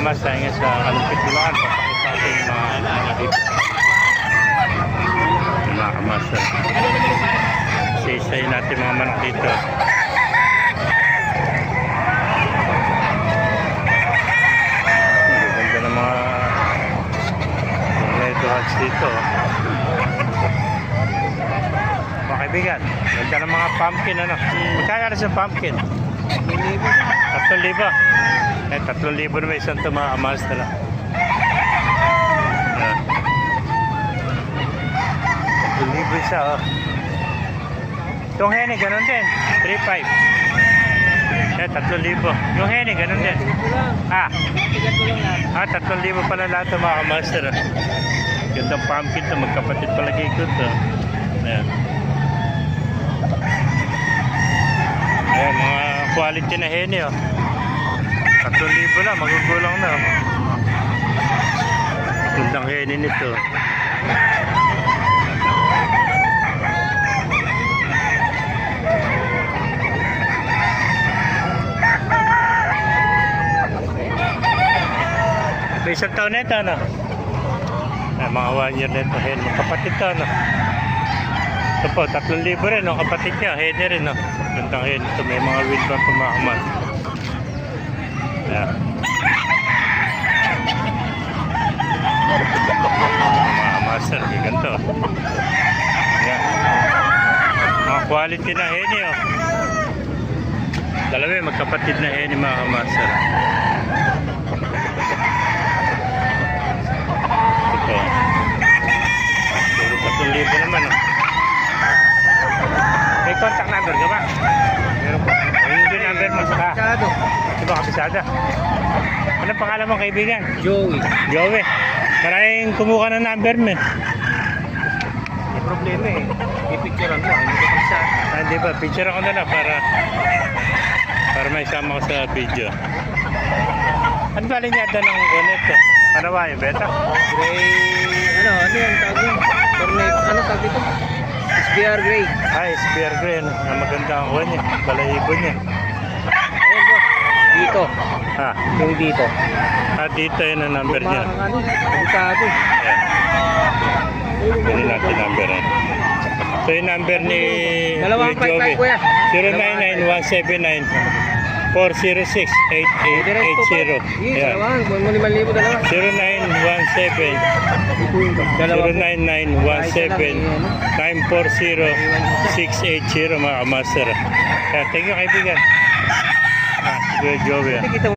mas tayo sa Kalumpit Bulacan. Papakita natin yung mga alaga dito. Mga kamaster. Isa-isayin natin mga manok dito. Ganda ng mga dogs dito. Mga kaibigan, ganda ng mga pumpkin ano. Magkano sa pumpkin? 3,000. 3,000 naman isang tumakamas na lang. 3,000 isa oh. Itong hene ganun din, 3,500. 3,000. Yung hene ganun din. 3,000 pala lahat ng mga master. Gandang pumpkin to, magkapatid palagi ko to. Ayan. Ayan, mga quality na hene oh. 3,000 lang, magugulang na oh. Gandang hene nito. May isang taon na ito, ano? Mga 1 year na ito, hen. Kapatid ito, ano? Ito po, 3,000 rin, no? Kapatid niya, hen rin, no? Gandang hen. Ito, may mga wheel pa pumakaman. Ayan. Mga master, ganito. Ayan. Mga quality na hen, oh. Dalawa, magkapatid na hen, mga master. Ito. 3,000 naman, oh. May contact number ka ba? Meron po. Yung number mo saka. Diba kabisada? Anong pangalan mo kaibigan? Joey. Joey. Maraming kumuha ng number mo. May problema eh. Pipicturean mo. Hindi ko pagsa. Hindi ba? Picture ako na lang para may sama ko sa video. Ano ba linyada ng ganito? Ano ba yung beta? Gray. Ano yung tawag yun? Cornet. Ano tawag dito? SBR Gray. SBR Gray. Ang maganda ang kuha niya. Balahibo niya. Ayun boss. Dito. Yung dito. Dito yun ang number niya. Ano? Delikado. Ayan. Ganun natin number. So yung number ni Dalawang Joey. 5-5 kuya. 091794068880. Ayan. 0917-940-680 mga kamaster. Thank you kaibigan. Joey.